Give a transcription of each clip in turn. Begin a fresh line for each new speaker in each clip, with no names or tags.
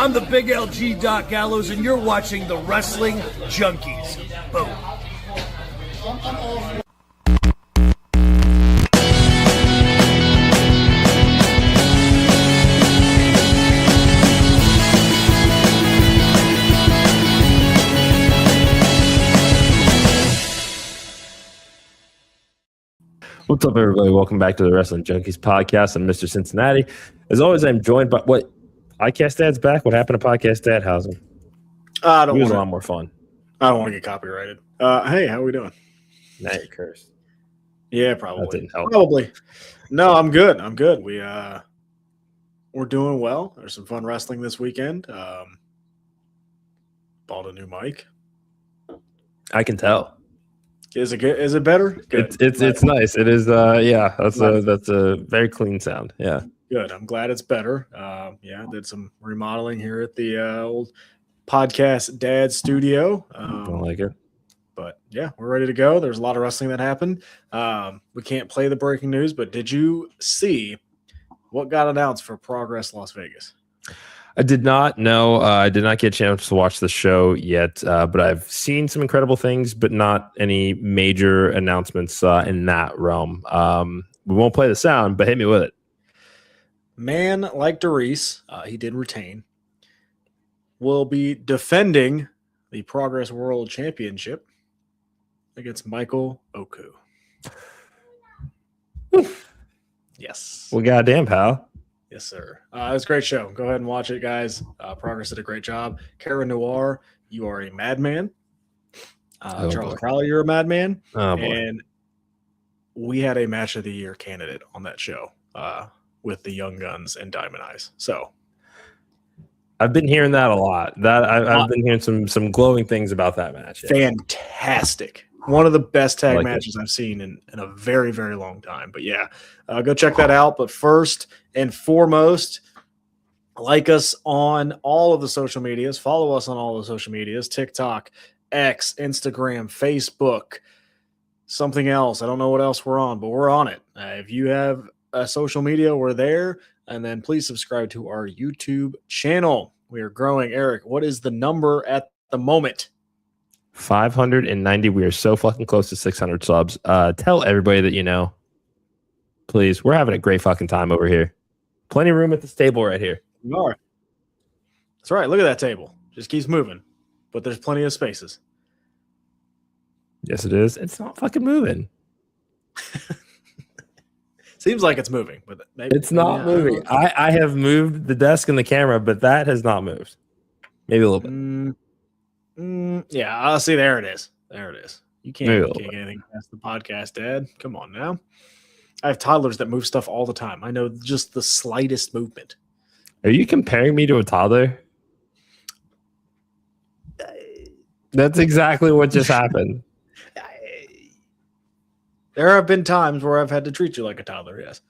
I'm the Big LG Doc Gallows, and you're watching the Wrestling Junkies. Boom.
What's up, everybody? Welcome back to the Wrestling Junkies Podcast. I'm Mr. Cincinnati. As always, I'm joined by what? Podcast Dad's back? What happened to Podcast Dad? How's him? He was a lot more fun.
I don't want to get copyrighted. Hey, how are we doing?
Now you're cursed.
Yeah, probably.
That didn't help.
Probably. No, I'm good. We're doing well. There's some fun wrestling this weekend. Bought a new mic.
I can tell.
Is it good? Is it better? Good.
It's nice. It is. Yeah, that's a very clean sound. Yeah.
Good. I'm glad it's better. Did some remodeling here at the old Podcast Dad studio.
I like it.
But yeah, we're ready to go. There's a lot of wrestling that happened. We can't play the breaking news, but did you see what got announced for Progress Las Vegas?
I did not know. I did not get a chance to watch the show yet, but I've seen some incredible things, but not any major announcements in that realm. We won't play the sound, but hit me with it.
Man like Doris, he did retain, will be defending the Progress World Championship against Michael Oku. Yes.
Well, goddamn, pal.
Yes, sir. It was a great show. Go ahead and watch it, guys. Progress did a great job. Kara Noir, you are a madman. Charles Crowley, you're a madman. And we had a match of the year candidate on that show with the Young Guns and Diamond Eyes. So
I've been hearing that a lot. I've been hearing some glowing things about that match. Yeah.
Fantastic. One of the best tag matches I've seen in a very, very long time. But yeah, go check that out. But first and foremost, like us on all of the social medias. Follow us on all the social medias. TikTok, X, Instagram, Facebook, something else. I don't know what else we're on, but we're on it. If you have a social media, we're there. And then please subscribe to our YouTube channel. We are growing. Eric, what is the number at the moment?
590. We are so fucking close to 600 subs. Tell everybody that you know. Please, we're having a great fucking time over here. Plenty of room at this table right here.
We are. That's right. Look at that table. Just keeps moving. But there's plenty of spaces.
Yes, it is. It's not fucking moving.
Seems like it's moving, but maybe
it's not moving. I have moved the desk and the camera, but that has not moved. Maybe a little bit.
Yeah, I'll see. There it is. There it is. You can't get anything past the podcast, Dad. Come on now. I have toddlers that move stuff all the time. I know just the slightest movement.
Are you comparing me to a toddler? That's exactly what just happened.
There have been times where I've had to treat you like a toddler, yes.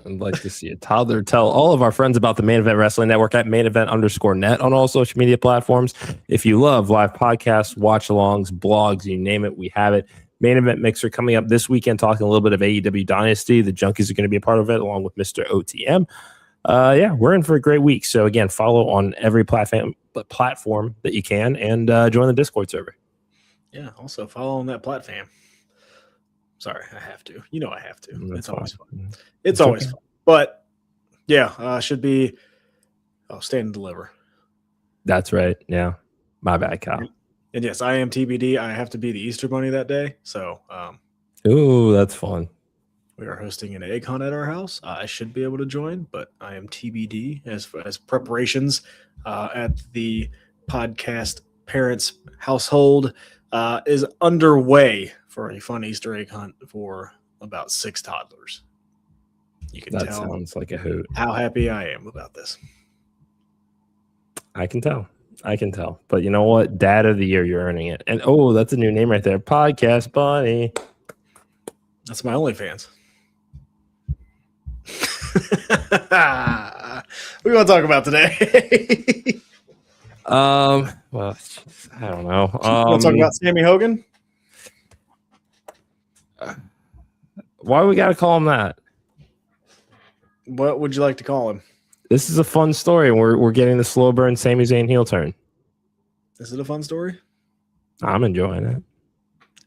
I'd like to see a toddler tell all of our friends about the Main Event Wrestling Network at mainevent_net on all social media platforms. If you love live podcasts, watch-alongs, blogs, you name it, we have it. Main Event Mixer coming up this weekend, talking a little bit of AEW Dynasty. The Junkies are going to be a part of it, along with Mr. OTM. We're in for a great week. So, again, follow on every platform that you can and join the Discord server.
Yeah, also follow on that platform. Sorry, I have to. You know I have to. It's always fun. It's always fun. But, yeah, should be stand and deliver.
That's right. Yeah. My bad, Kyle.
And, yes, I am TBD. I have to be the Easter Bunny that day. So,
ooh, that's fun.
We are hosting an egg hunt at our house. I should be able to join, but I am TBD as preparations at the podcast parents' household is underway for a fun Easter egg hunt for about 6 toddlers. You can tell
sounds like a hoot.
How happy I am about this.
I can tell. But you know what? Dad of the Year, you're earning it. And that's a new name right there. Podcast Bunny.
That's my OnlyFans. What do you want to talk about today?
Well, I don't know.
Want to talk about Sammy Hogan?
Why we got to call him that?
What would you like to call him?
This is a fun story, and we're getting the slow burn Sami Zayn heel turn.
Is it a fun story?
I'm enjoying it.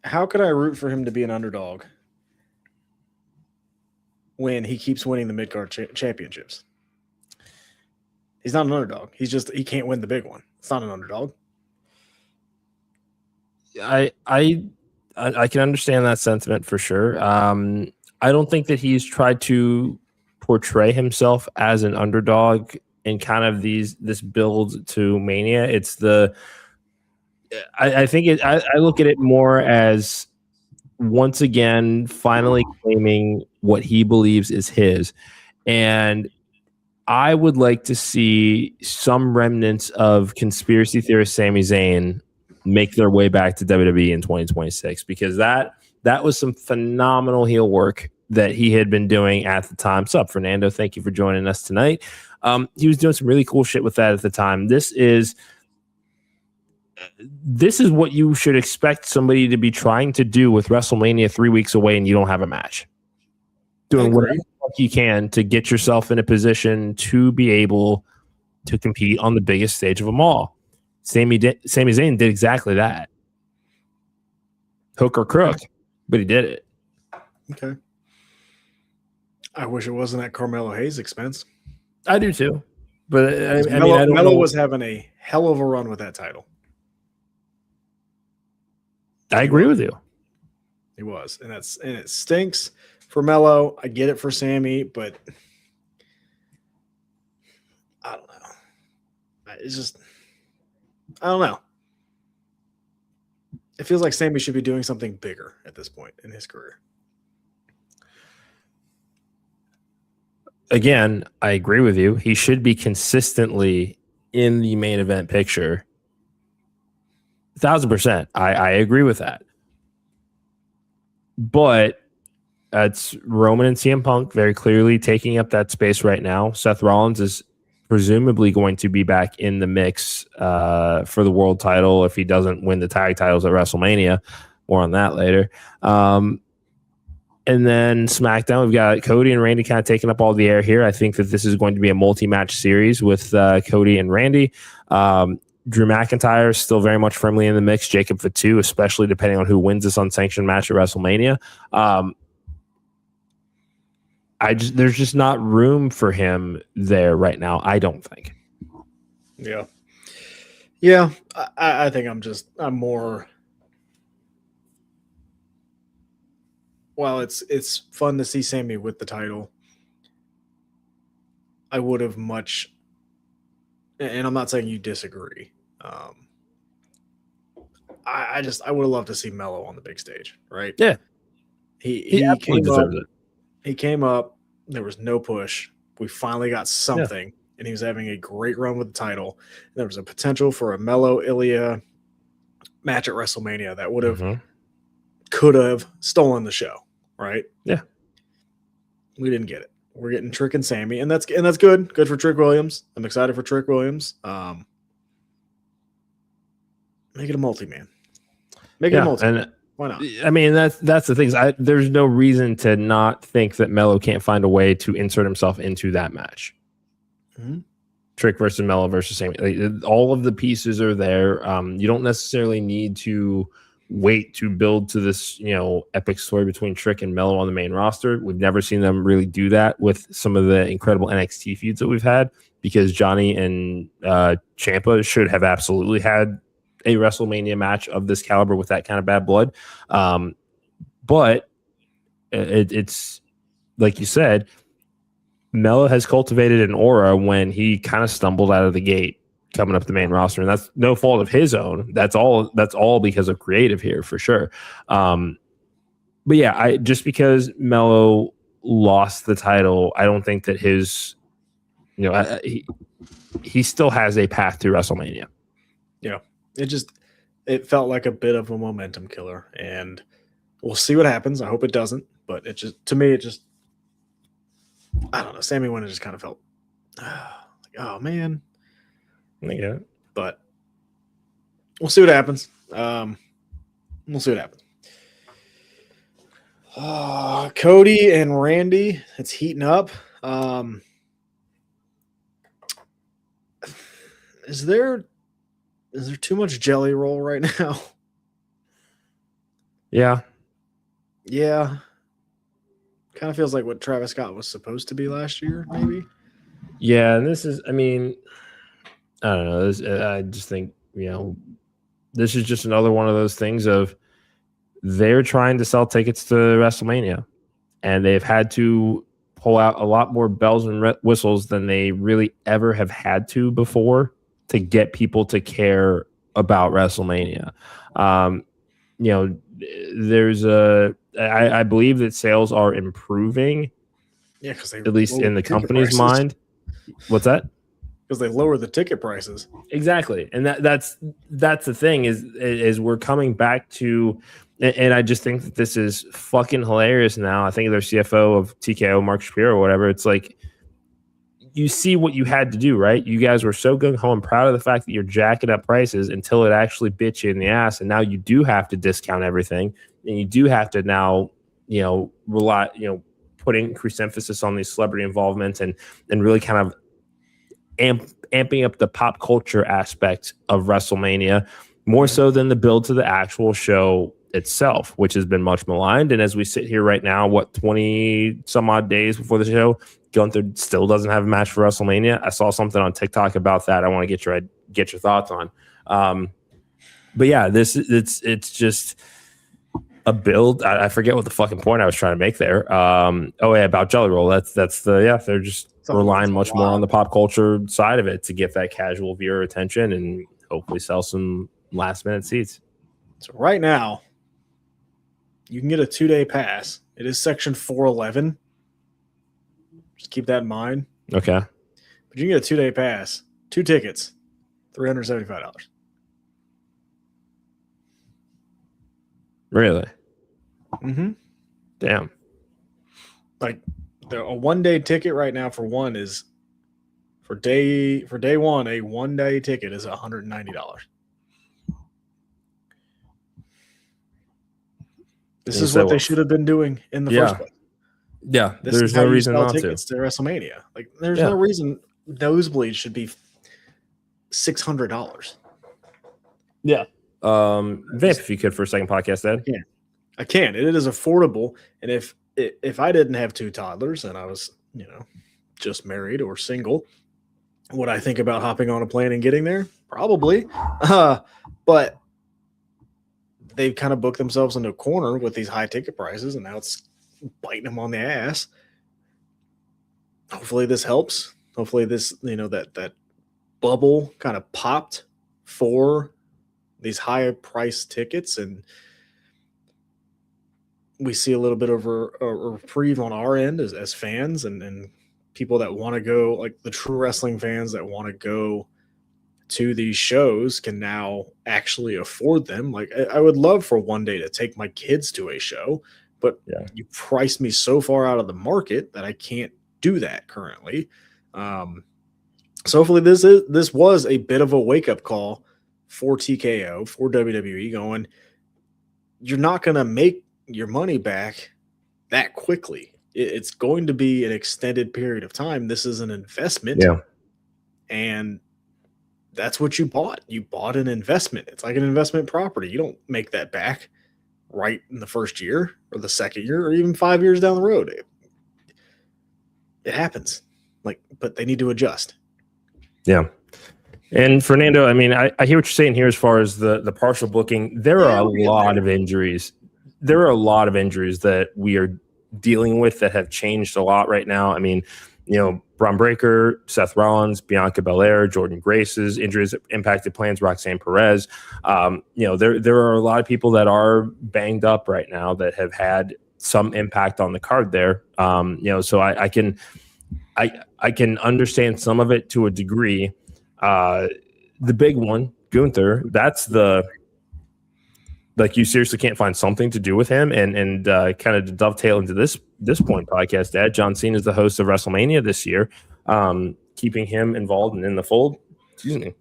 How could I root for him to be an underdog when he keeps winning the midcard championships? He's not an underdog. He can't win the big one. It's not an underdog.
I can understand that sentiment for sure. I don't think that he's tried to portray himself as an underdog in kind of this build to Mania. It's I look at it more as once again finally claiming what he believes is his. And I would like to see some remnants of conspiracy theorist Sami Zayn make their way back to WWE in 2026, because that was some phenomenal heel work that he had been doing at the time. What's up, Fernando? Thank you for joining us tonight. He was doing some really cool shit with that at the time. This is what you should expect somebody to be trying to do with WrestleMania 3 weeks away and you don't have a match. Doing whatever you can to get yourself in a position to be able to compete on the biggest stage of them all. Sami Zayn did exactly that. Hook or crook, but he did it.
Okay. I wish it wasn't at Carmelo Hayes' expense.
I do too. But I don't
Melo
know.
was having a hell of a run with that title.
I agree with you.
He was. And it stinks for Melo. I get it for Sammy, but I don't know. I don't know. It feels like Sammy should be doing something bigger at this point in his career.
Again, I agree with you. He should be consistently in the main event picture. 1,000%. I agree with that. But it's Roman and CM Punk very clearly taking up that space right now. Seth Rollins is presumably going to be back in the mix for the world title if he doesn't win the tag titles at WrestleMania. More on that later. And then SmackDown, we've got Cody and Randy kind of taking up all the air here. I think that this is going to be a multi-match series with Cody and Randy. Drew McIntyre is still very much firmly in the mix. Jacob Fatu, especially depending on who wins this unsanctioned match at WrestleMania. There's just not room for him there right now, I don't think.
Yeah. Yeah. I think I'm more. While it's fun to see Sammy with the title, I would have much, and I'm not saying you disagree. I would have loved to see Melo on the big stage, right?
Yeah,
he
absolutely deserves it.
He came up. There was no push. We finally got something, and he was having a great run with the title. And there was a potential for a Melo Ilya match at WrestleMania that would have could have stolen the show, right?
Yeah,
we didn't get it. We're getting Trick and Sammy, and that's good. Good for Trick Williams. I'm excited for Trick Williams. Make it a multi-man. Make it a multi-man. And why not?
I mean, that's the thing. There's no reason to not think that Melo can't find a way to insert himself into that match. Mm-hmm. Trick versus Melo versus Sammy. All of the pieces are there. You don't necessarily need to wait to build to this, epic story between Trick and Melo on the main roster. We've never seen them really do that with some of the incredible NXT feuds that we've had, because Johnny and Ciampa should have absolutely had a WrestleMania match of this caliber with that kind of bad blood. But it's like you said, Melo has cultivated an aura when he kind of stumbled out of the gate coming up the main roster, and that's no fault of his own. That's all because of creative here for sure. But yeah, just because Melo lost the title, I don't think that his, he still has a path to WrestleMania.
Yeah, it felt like a bit of a momentum killer, and we'll see what happens. I hope it doesn't, but to me, I don't know. Sammy winning just kind of felt like, oh man.
Yeah,
but we'll see what happens. We'll see what happens. Cody and Randy, it's heating up. Is there too much jelly roll right now?
Yeah.
Yeah. Kind of feels like what Travis Scott was supposed to be last year, maybe.
Yeah, and this is, I mean, I don't know. I just think, this is just another one of those things of they're trying to sell tickets to WrestleMania, and they've had to pull out a lot more bells and whistles than they really ever have had to before to get people to care about WrestleMania. I believe that sales are improving.
Yeah, because
at least in the company's mind. What's that?
Because they lower the ticket prices.
Exactly, and that's the thing is we're coming back to, and I just think that this is fucking hilarious now. I think their CFO of TKO, Mark Shapiro, or whatever. It's like, you see what you had to do, right? You guys were so gung-ho and proud of the fact that you're jacking up prices until it actually bit you in the ass, and now you do have to discount everything, and you do have to now, rely, put increased emphasis on these celebrity involvement and really kind of amping up the pop culture aspect of WrestleMania more so than the build to the actual show itself, which has been much maligned. And as we sit here right now, 20 some odd days before the show, Gunther still doesn't have a match for WrestleMania. I saw something on TikTok about that. I want to get your thoughts on. But yeah, it's just a build. I forget what the fucking point I was trying to make there. About Jelly Roll. They're just relying much more on the pop culture side of it to get that casual viewer attention and hopefully sell some last minute seats.
So right now, you can get a 2-day pass. It is section 411. Just keep that in mind.
Okay.
But you can get a 2-day pass, 2 tickets, $375.
Really?
Mm-hmm.
Damn.
Like a 1-day ticket right now for one is for day one, a 1-day ticket is $190. This is what they should have been doing in the first place.
Yeah, there's no reason not to.
Tickets to WrestleMania. Like, there's no reason nosebleeds should be $600.
Yeah. Vamp, if you could, for a second podcast, Ed.
Yeah, I can. It is affordable, and if I didn't have 2 toddlers and I was, just married or single, would I think about hopping on a plane and getting there? Probably. But they've kind of booked themselves into a corner with these high ticket prices, and now it's biting them on the ass. Hopefully this helps. Hopefully this, that bubble kind of popped for these high price tickets, and we see a little bit of a reprieve on our end as fans and people that want to go, like the true wrestling fans that want to go to these shows can now actually afford them. Like, I would love for one day to take my kids to a show, but you priced me so far out of the market that I can't do that currently. So hopefully this was a bit of a wake-up call for TKO, for WWE, going, you're not going to make your money back that quickly. It's going to be an extended period of time. This is an investment. Yeah. And that's what you bought. You bought an investment. It's like an investment property. You don't make that back right in the first year or the second year or even 5 years down the road. It happens. But they need to adjust.
Yeah. And Fernando, I mean, I hear what you're saying here as far as the partial booking. There are a lot of injuries. There are a lot of injuries that we are dealing with that have changed a lot right now. I mean, Braun Breaker, Seth Rollins, Bianca Belair, Jordan Grace's injuries impacted plans, Roxanne Perez. There are a lot of people that are banged up right now that have had some impact on the card there. So I can understand some of it to a degree. The big one, Gunther, that's you seriously can't find something to do with him. And kind of to dovetail into this point podcast, Dad, John Cena is the host of WrestleMania this year, keeping him involved and in the fold. Excuse me.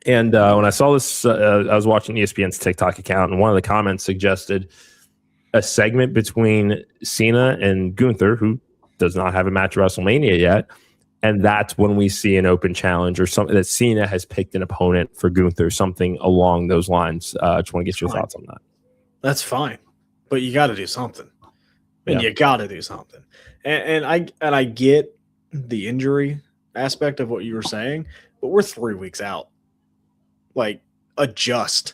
And when I saw this, I was watching ESPN's TikTok account, and one of the comments suggested a segment between Cena and Gunther, who does not have a match at WrestleMania yet, And that's when we see an open challenge or something that Cena has picked an opponent for Gunther, something along those lines. Just want to get your thoughts on that.
That's fine, but you got to do something. And you got to do something. And I get the injury aspect of what you were saying, but we're 3 weeks out. Like, adjust.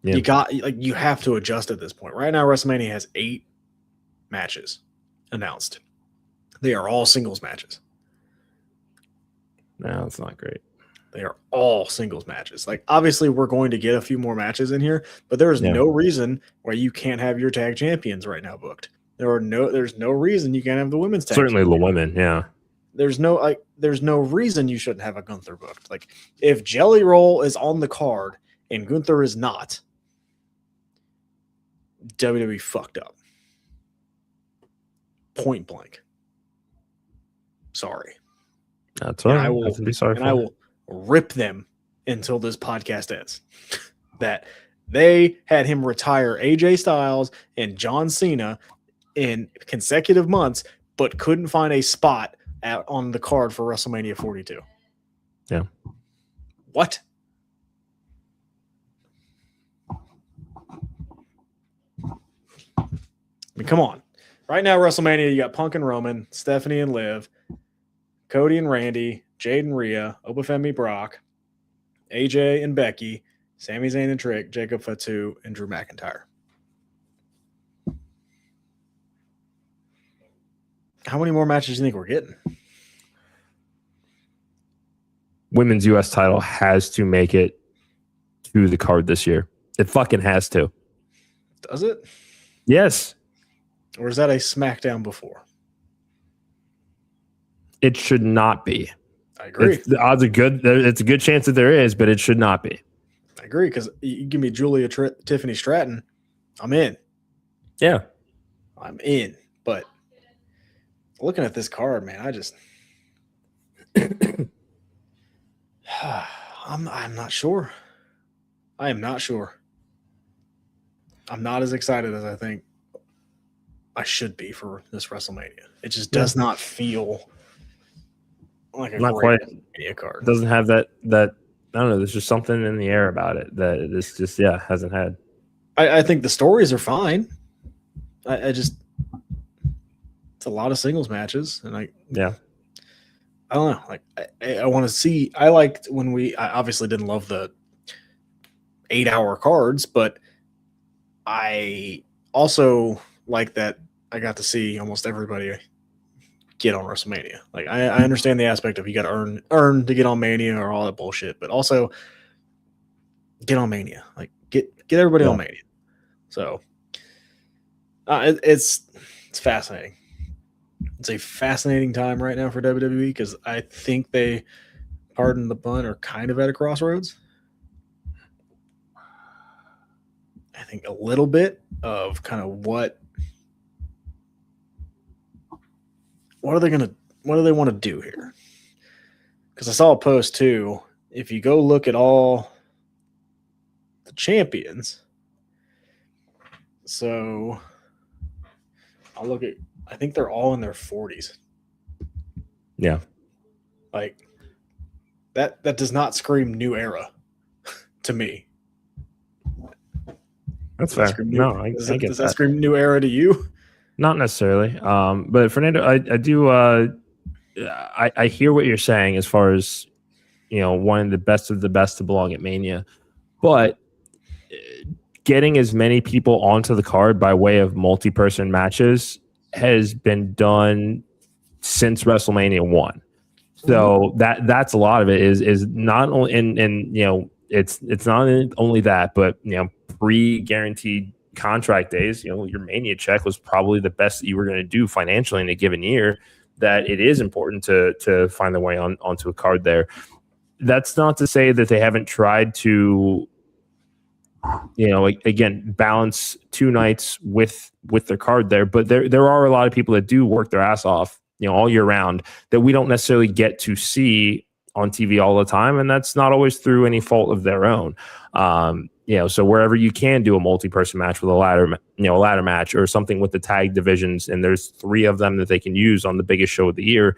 Yeah. You have to adjust at this point. Right now, WrestleMania has 8 matches announced. They are all singles matches.
No, it's not great.
They are all singles matches. Like, obviously, we're going to get a few more matches in here, but there is no reason why you can't have your tag champions right now booked. There's no reason you can't have the women's tag.
Certainly
champion.
the women, yeah.
There's no reason you shouldn't have a Gunther booked. Like, if Jelly Roll is on the card and Gunther is not, WWE fucked up. Point blank. Sorry.
That's all right.
I will rip them until this podcast ends. That they had him retire AJ Styles and John Cena in consecutive months, but couldn't find a spot on the card for WrestleMania 42.
Yeah.
What? I mean, come on. Right now, WrestleMania, you got Punk and Roman, Stephanie and Liv, Cody and Randy, Jade and Rhea, Obafemi Brock, AJ and Becky, Sami Zayn and Trick, Jacob Fatu, and Drew McIntyre. How many more matches do you think we're getting?
Women's U.S. title has to make it to the card this year. It fucking has to.
Does it?
Yes.
Or is that a SmackDown before?
It should not be.
I agree.
The odds are good. It's a good chance that there is, but it should not be.
I agree, because you give me Julia Tiffany Stratton, I'm in.
Yeah.
I'm in. But looking at this card, man, I just I'm not sure. I am not sure. I'm not as excited as I think I should be for this WrestleMania. It just does not feel like a great WrestleMania card.
It doesn't have that I don't know, there's just something in the air about it that this just hasn't had.
I think the stories are fine. I just it's a lot of singles matches, and I don't know. Like I want to see. I liked when I obviously didn't love the 8-hour cards, but I also like that I got to see almost everybody get on WrestleMania. Like I understand the aspect of you got to earn to get on Mania or all that bullshit, but also get on Mania. Like get everybody on Mania. So it's fascinating. It's a fascinating time right now for WWE because I think they, pardon the pun, are kind of at a crossroads. I think a little bit of kind of what do they want to do here? Because I saw a post too. If you go look at all the champions, so I'll look at, I think they're all in their 40s.
Yeah.
Like that does not scream new era to me.
That's fair. No, I get that.
Does that scream new era to you?
Not necessarily. But Fernando, I do I hear what you're saying as far as, wanting the best of the best to belong at Mania. But getting as many people onto the card by way of multi-person matches has been done since WrestleMania 1. So that's a lot of it is not only it's not only that, but pre-guaranteed contract days, your Mania check was probably the best that you were going to do financially in a given year, that it is important to find their way onto a card there. That's not to say that they haven't tried to again, balance 2 nights with their card there. But there are a lot of people that do work their ass off, all year round, that we don't necessarily get to see on TV all the time. And that's not always through any fault of their own. So wherever you can do a multi-person match with a ladder match or something with the tag divisions, and there's 3 of them that they can use on the biggest show of the year,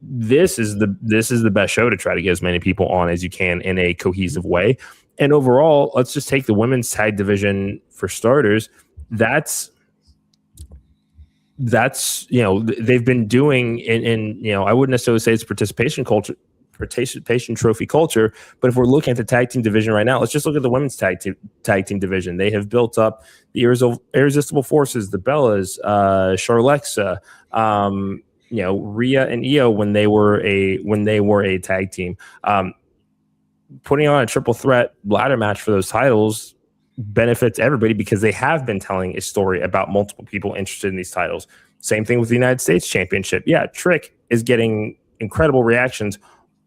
this is the best show to try to get as many people on as you can in a cohesive way. And overall, let's just take the women's tag division for starters. That's they've been doing in I wouldn't necessarily say it's participation trophy culture, but if we're looking at the tag team division right now, let's just look at the women's tag team division. They have built up the Irresistible Forces, the Bellas, Charlexa, Rhea and Io when they were a tag team. Putting on a triple threat ladder match for those titles benefits everybody because they have been telling a story about multiple people interested in these titles. Same thing with the United States Championship. Yeah, Trick is getting incredible reactions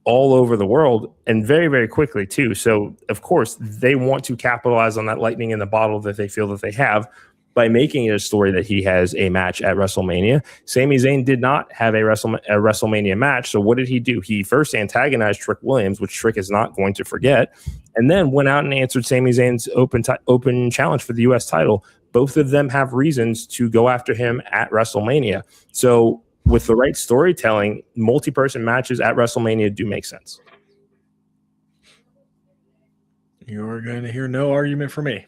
all over the world and very, very quickly too. So of course they want to capitalize on that lightning in the bottle that they feel that they have by making it a story that he has a match at WrestleMania. Sami Zayn did not have a WrestleMania match. So what did he do? He first antagonized Trick Williams, which Trick is not going to forget, and then went out and answered Sami Zayn's open challenge for the U.S. title. Both of them have reasons to go after him at WrestleMania. So with the right storytelling, multi-person matches at WrestleMania do make sense.
You're going to hear no argument from me.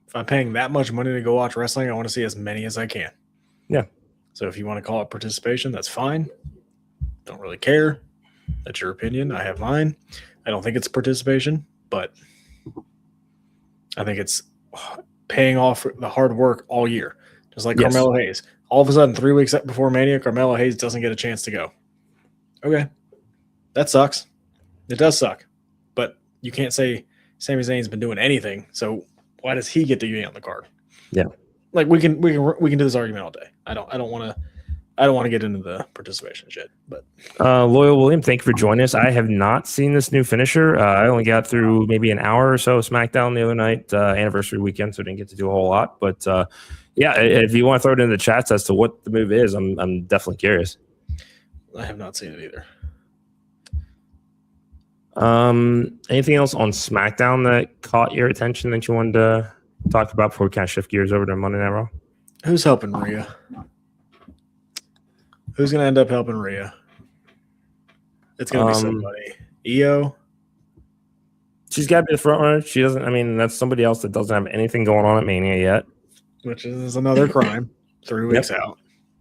If I'm paying that much money to go watch wrestling, I want to see as many as I can.
Yeah.
So if you want to call it participation, that's fine. Don't really care. That's your opinion. I have mine. I don't think it's participation, but I think it's paying off the hard work all year. Just like Carmelo Hayes. All of a sudden, 3 weeks before Mania, Carmelo Hayes doesn't get a chance to go. Okay. That sucks. It does suck. But you can't say Sami Zayn's been doing anything, so why does he get to be on the card?
Yeah,
like we can do this argument all day. I don't want to get into the participation shit. But
Loyal William, thank you for joining us. I have not seen this new finisher. I only got through maybe an hour or so of SmackDown the other night, anniversary weekend, so didn't get to do a whole lot. But yeah, if you want to throw it in the chats as to what the move is, I'm definitely curious.
I have not seen it either.
Anything else on SmackDown that caught your attention that you wanted to talk about before we kind of shift gears over to Monday Night Raw?
Who's helping Rhea? Who's going to end up helping Rhea? It's going to be somebody. Io?
She's got to be the front runner. She doesn't. I mean, that's somebody else that doesn't have anything going on at Mania yet.
Which is another crime. 3 weeks out.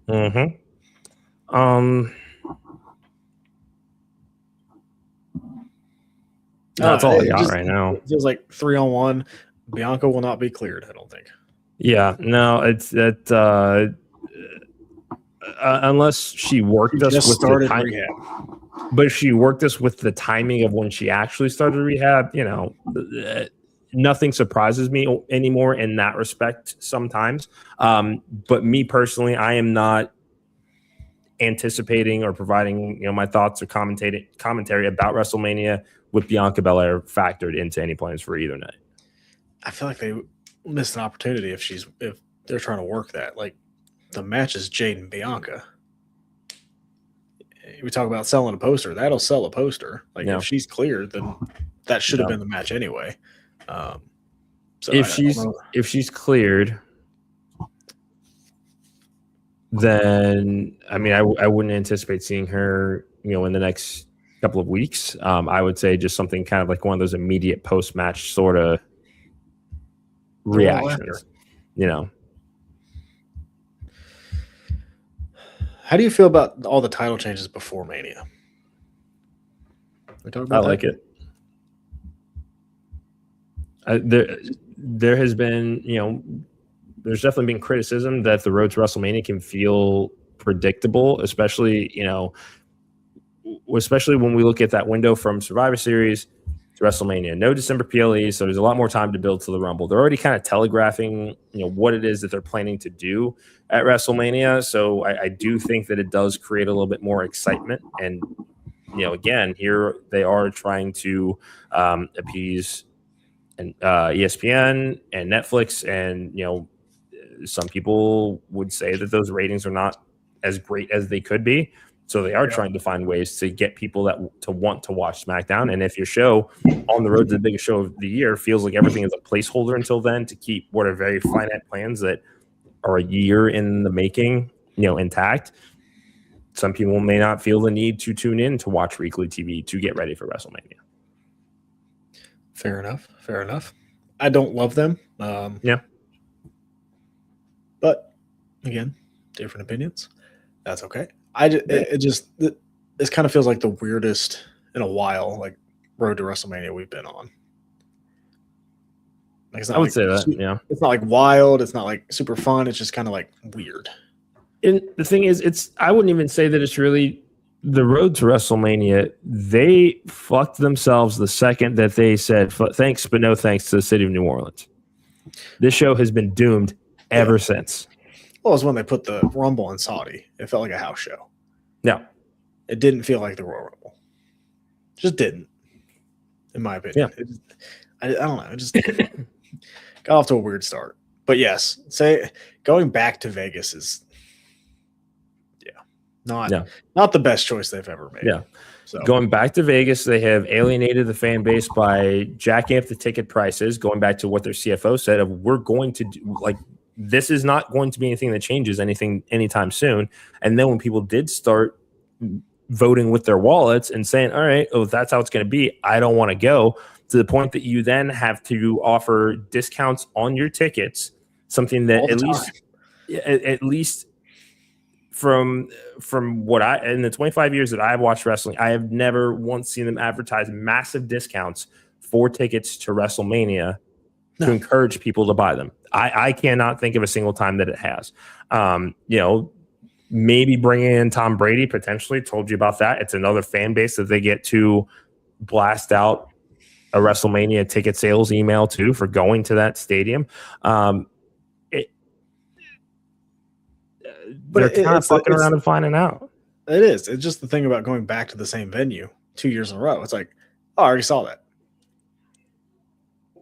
Mm-hmm. That's all I got right now.
It feels like 3-on-1. Bianca will not be cleared, I don't think.
Yeah, no, it's that unless she worked us with the time, rehab. But if she worked us with the timing of when she actually started rehab, nothing surprises me anymore in that respect sometimes. But me personally, I am not anticipating or providing my thoughts or commentary about WrestleMania with Bianca Belair factored into any plans for either night.
I feel like they missed an opportunity if they're trying to work that. Like, the match is Jade and Bianca. We talk about selling a poster. That'll sell a poster. Like, if she's cleared, then that should have been the match anyway. So
if she's cleared, then I mean, I wouldn't anticipate seeing her, in the next couple of weeks. I would say just something kind of like one of those immediate post-match sort of reactions.
How do you feel about all the title changes before Mania? We talk about
I like it. There has been, there's definitely been criticism that the road to WrestleMania can feel predictable, especially when we look at that window from Survivor Series to WrestleMania. No December PLE, so there's a lot more time to build to the Rumble. They're already kind of telegraphing, what it is that they're planning to do at WrestleMania. So I do think that it does create a little bit more excitement. And, again, here they are trying to appease and ESPN and Netflix, and some people would say that those ratings are not as great as they could be. So they are trying to find ways to get people to want to watch SmackDown. And if your show on the road to the biggest show of the year feels like everything is a placeholder until then to keep what are very finite plans that are a year in the making, intact, some people may not feel the need to tune in to watch weekly TV to get ready for WrestleMania.
Fair enough. I don't love them.
Yeah.
But again, different opinions. That's okay. This kind of feels like the weirdest in a while, like road to WrestleMania we've been on. Like,
I would say that, yeah.
It's not like wild. It's not like super fun. It's just kind of like weird.
And the thing is, I wouldn't even say that it's really the road to WrestleMania. They fucked themselves the second that they said thanks, but no thanks to the city of New Orleans. This show has been doomed ever since.
Well, it was when they put the Rumble in Saudi. It felt like a house show.
No.
It didn't feel like the Royal Rumble. Just didn't, in my opinion.
Yeah.
I don't know. It just got off to a weird start. But yes, going back to Vegas is not the best choice they've ever made.
Yeah.
So
going back to Vegas, they have alienated the fan base by jacking up the ticket prices, going back to what their CFO said of we're going to do, like, this is not going to be anything that changes anything anytime soon. And then when people did start voting with their wallets and saying, all right, that's how it's going to be, I don't want to go, to the point that you then have to offer discounts on your tickets, something that at least from what in the 25 years that I've watched wrestling, I have never once seen them advertise massive discounts for tickets to WrestleMania to encourage people to buy them. I cannot think of a single time that it has. Maybe bringing in Tom Brady, potentially, told you about that. It's another fan base that they get to blast out a WrestleMania ticket sales email to for going to that stadium. They're kind of fucking around and finding out.
It is. It's just the thing about going back to the same venue 2 years in a row. It's like, I already saw that.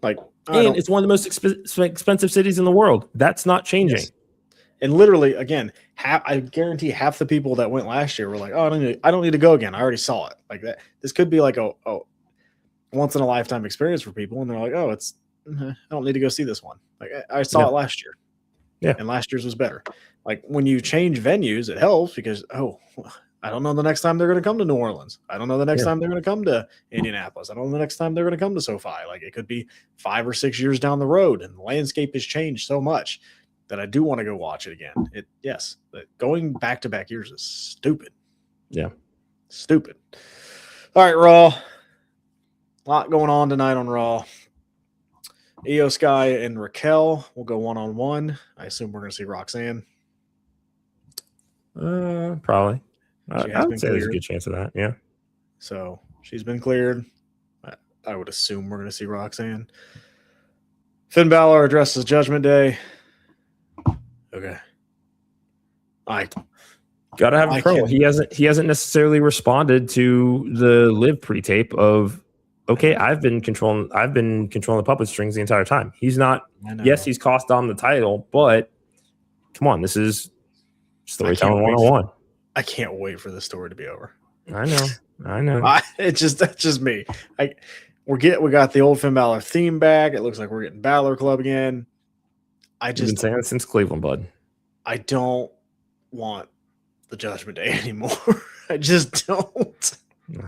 Like,
and it's one of the most expensive cities in the world. That's not changing. Yes. And
literally, again, I guarantee half the people that went last year were like, "Oh, I don't need to go again. I already saw it." Like that. This could be like a once in a lifetime experience for people, and they're like, "Oh, I don't need to go see this one." Like I saw it last year.
Yeah,
and last year's was better. Like when you change venues, it helps because I don't know the next time they're going to come to New Orleans. I don't know the next time they're going to come to Indianapolis. I don't know the next time they're going to come to SoFi. Like it could be 5 or 6 years down the road, and the landscape has changed so much that I do want to go watch it again. But going back-to-back years is stupid.
Yeah,
stupid. All right, Raw. A lot going on tonight on Raw. Io Sky and Raquel will go one-on-one. I assume we're going to see Roxanne.
Probably. I would say there's a good chance of that, yeah.
So she's been cleared. I would assume we're going to see Roxanne. Finn Balor addresses Judgment Day. Okay.
Gotta have a pro. He hasn't necessarily responded to the Liv pre-tape of, okay, I've been controlling the puppet strings the entire time. He's not. Yes, he's cost Dom the title, but come on, this is storytelling 101.
I can't wait for the story to be over.
I know.
That's just me. We got the old Finn Balor theme back. It looks like we're getting Balor Club again.
You've been saying it since Cleveland, bud.
I don't want the Judgment Day anymore. I just don't.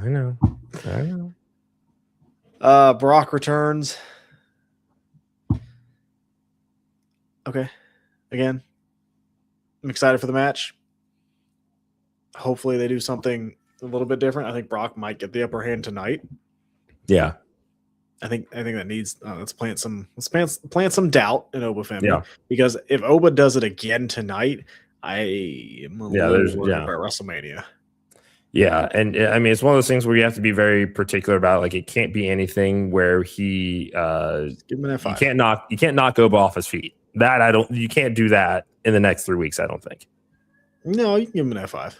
I know.
Brock returns. Okay. Again, I'm excited for the match. Hopefully they do something a little bit different. I think Brock might get the upper hand tonight.
Yeah.
I think that needs let's plant some doubt in Oba family.
Yeah.
Because if Oba does it again tonight, I am worried about WrestleMania.
Yeah, and I mean it's one of those things where you have to be very particular about. Like it can't be anything where he
give him an F5.
You can't knock Oba off his feet. You can't do that in the next 3 weeks, I don't think.
No, you can give him an F5.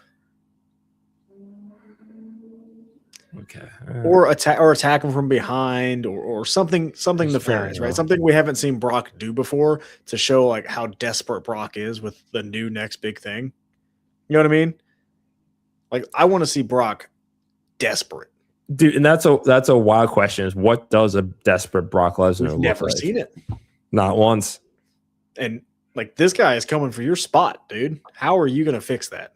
Okay.
Or attack him from behind or something nefarious, right? Something we haven't seen Brock do before to show like how desperate Brock is with the new next big thing. You know what I mean? Like I want to see Brock desperate.
Dude, and that's a wild question is what does a desperate Brock Lesnar look
never
like?
Seen it.
Not once.
And like this guy is coming for your spot, dude. How are you going to fix that?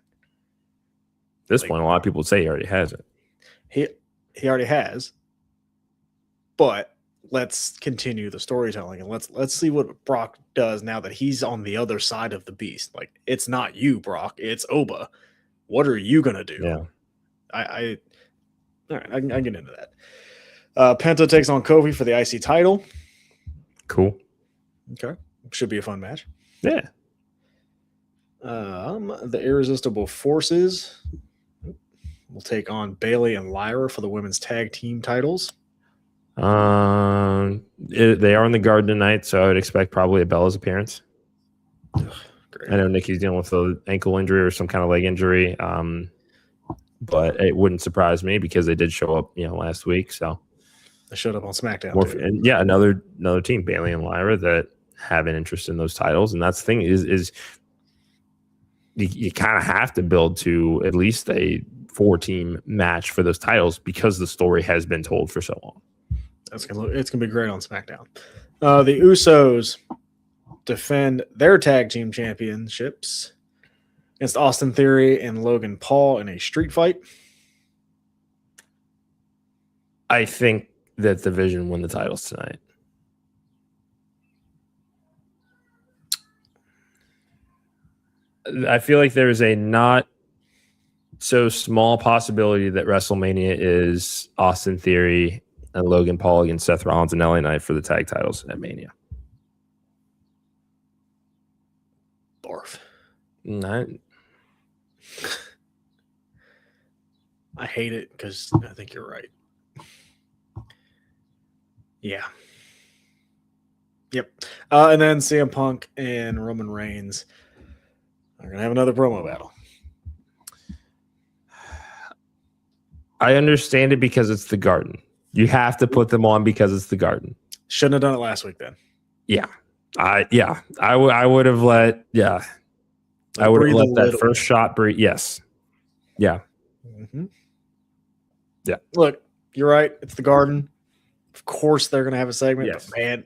this point, a lot of people would say he already has it.
He already has. But let's continue the storytelling and let's see what Brock does now that he's on the other side of the beast. Like, it's not you, Brock. It's Oba. What are you gonna do?
Yeah.
All right, I can get into that. Penta takes on Kofi for the IC title.
Cool.
Okay. Should be a fun match.
Yeah.
The Irresistible Forces will take on Bayley and Lyra for the women's tag team titles.
They are in the Garden tonight, so I would expect probably a Bella's appearance.
Great.
I know Nikki's dealing with an ankle injury or some kind of leg injury, but it wouldn't surprise me because they did show up, last week. So
They showed up on SmackDown.
and yeah, another team, Bayley and Lyra, that have an interest in those titles, and that's the thing is you kind of have to build to at least a 4-team match for those titles because the story has been told for so long.
It's gonna be great on SmackDown. The Usos defend their tag team championships against Austin Theory and Logan Paul in a street fight.
I think that Division won the titles tonight. I feel like there's a not so small possibility that WrestleMania is Austin Theory and Logan Paul against Seth Rollins and LA Knight for the tag titles at Mania.
Barf. I hate it because I think you're right. Yeah. Yep. And then CM Punk and Roman Reigns are going to have another promo battle.
I understand it because it's the Garden. You have to put them on because it's the Garden.
Shouldn't have done it last week then.
Yeah. I would have let I would have let that first shot breathe. Yes. Yeah.
Mm-hmm.
Yeah.
Look, you're right. It's the Garden. Of course they're going to have a segment.
Yes.
But man,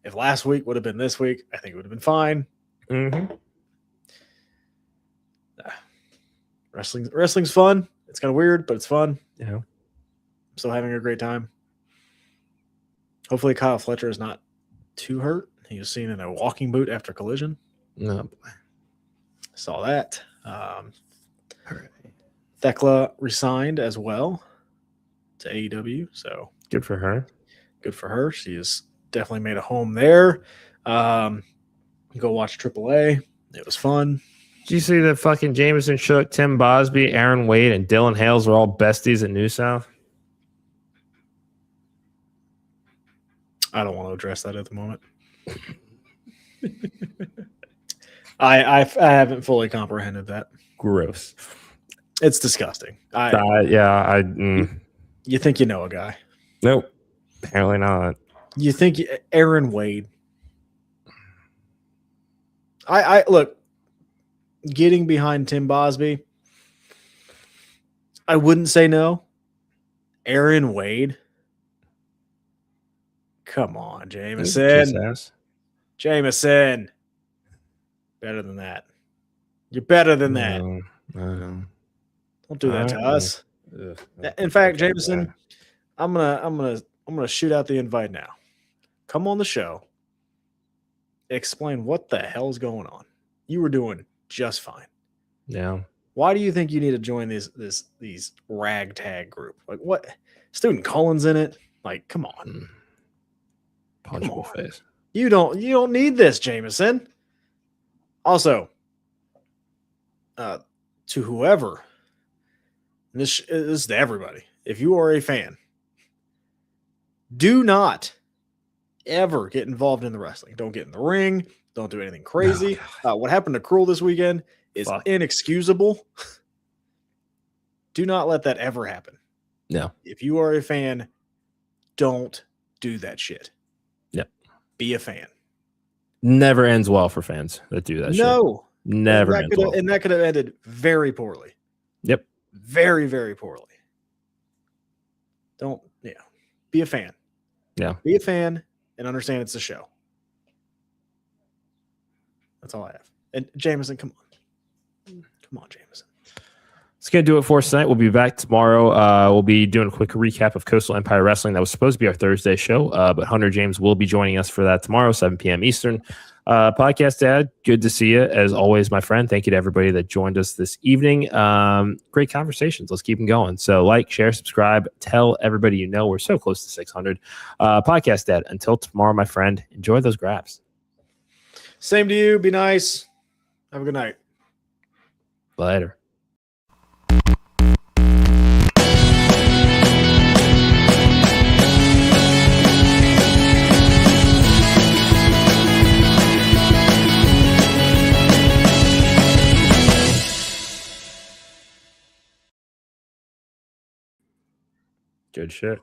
if last week would have been this week, I think it would have been fine.
Mm-hmm.
Wrestling's fun. It's kind of weird, but it's fun.
Yeah.
I'm still having a great time. Hopefully Kyle Fletcher is not too hurt. He was seen in a walking boot after collision.
No.
Saw that. Thekla resigned as well to AEW, so
Good for her.
good for her. She has definitely made a home there. Go watch AAA. It was fun.
Did you see that fucking Jameson Shook, Tim Bosby, Aaron Wade, and Dylan Hales are all besties at New South?
I don't want to address that at the moment. I haven't fully comprehended that.
Gross.
It's disgusting. You think you know a guy.
Nope. Apparently not.
You think Aaron Wade. I look, getting behind Tim Bosby, I wouldn't say no. Aaron Wade. Come on, Jameson. Jameson. Better than that. You're better than that.
No.
Don't do that to us. In fact, Jameson, I'm gonna shoot out the invite now. Come on the show. Explain what the hell's going on. You were doing just fine.
Yeah.
Why do you think you need to join these ragtag group? Like what? Student Cullen's in it. Like, come on.
Punchable face.
You don't need this, Jameson. Also, to whoever, this is to everybody. If you are a fan, do not ever get involved in the wrestling. Don't get in the ring. Don't do anything crazy. What happened to Cruel this weekend is inexcusable. Do not let that ever happen.
No.
If you are a fan, don't do that shit.
Yep.
Be a fan.
Never ends well for fans that do that shit.
No.
Never ends well.
And that could have ended very poorly.
Yep.
Very, very poorly. Be a fan.
Yeah.
Be a fan and understand it's a show. That's all I have. And Jameson, come on. Come on, Jameson.
It's going to do it for us tonight. We'll be back tomorrow. We'll be doing a quick recap of Coastal Empire Wrestling. That was supposed to be our Thursday show, but Hunter James will be joining us for that tomorrow, 7 p.m. Eastern. Podcast Dad, good to see you as always, my friend. Thank you to everybody that joined us this evening. Great conversations. Let's keep them going. So like, share, subscribe, tell everybody you know. We're so close to 600. Podcast Dad, until tomorrow, my friend, enjoy those grabs.
Same to you. Be nice. Have a good night.
Later. Good shit.